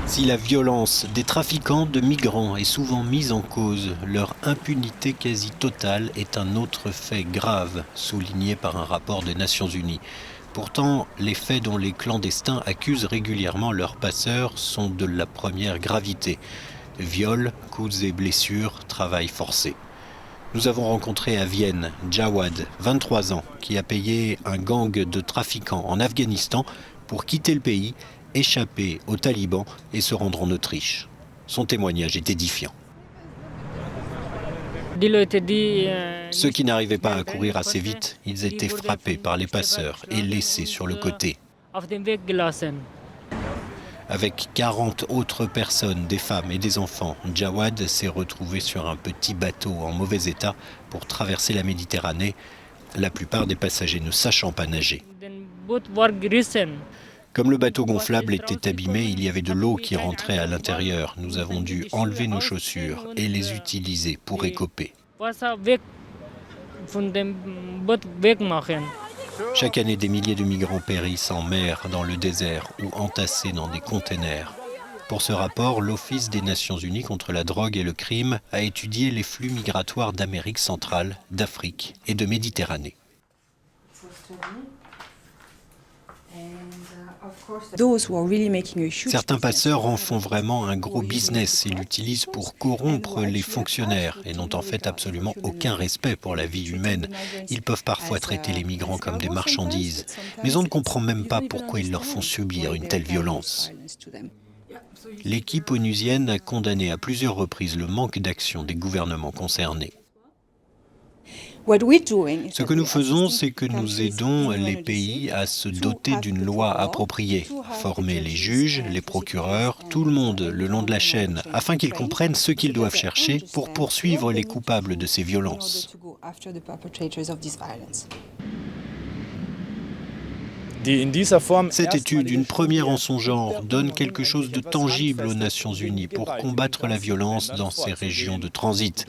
Si la violence des trafiquants de migrants est souvent mise en cause, leur impunité quasi totale est un autre fait grave, souligné par un rapport des Nations Unies. Pourtant, les faits dont les clandestins accusent régulièrement leurs passeurs sont de la première gravité. Viols, coups et blessures, travail forcé. Nous avons rencontré à Vienne Jawad, 23 ans, qui a payé un gang de trafiquants en Afghanistan pour quitter le pays, échapper aux talibans et se rendre en Autriche. Son témoignage est édifiant. Ceux qui n'arrivaient pas à courir assez vite, ils étaient frappés par les passeurs et laissés sur le côté. Avec 40 autres personnes, des femmes et des enfants, Jawad s'est retrouvé sur un petit bateau en mauvais état pour traverser la Méditerranée, la plupart des passagers ne sachant pas nager. Comme le bateau gonflable était abîmé, il y avait de l'eau qui rentrait à l'intérieur. Nous avons dû enlever nos chaussures et les utiliser pour écoper. Chaque année, des milliers de migrants périssent en mer, dans le désert ou entassés dans des containers. Pour ce rapport, l'Office des Nations Unies contre la drogue et le crime a étudié les flux migratoires d'Amérique centrale, d'Afrique et de Méditerranée. Certains passeurs en font vraiment un gros business et l'utilisent pour corrompre les fonctionnaires et n'ont en fait absolument aucun respect pour la vie humaine. Ils peuvent parfois traiter les migrants comme des marchandises, mais on ne comprend même pas pourquoi ils leur font subir une telle violence. L'équipe onusienne a condamné à plusieurs reprises le manque d'action des gouvernements concernés. Ce que nous faisons, c'est que nous aidons les pays à se doter d'une loi appropriée, former les juges, les procureurs, tout le monde le long de la chaîne, afin qu'ils comprennent ce qu'ils doivent chercher pour poursuivre les coupables de ces violences. Cette étude, une première en son genre, donne quelque chose de tangible aux Nations Unies pour combattre la violence dans ces régions de transit.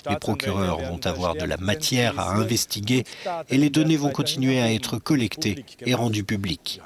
Les procureurs vont avoir de la matière à investiguer et les données vont continuer à être collectées et rendues publiques.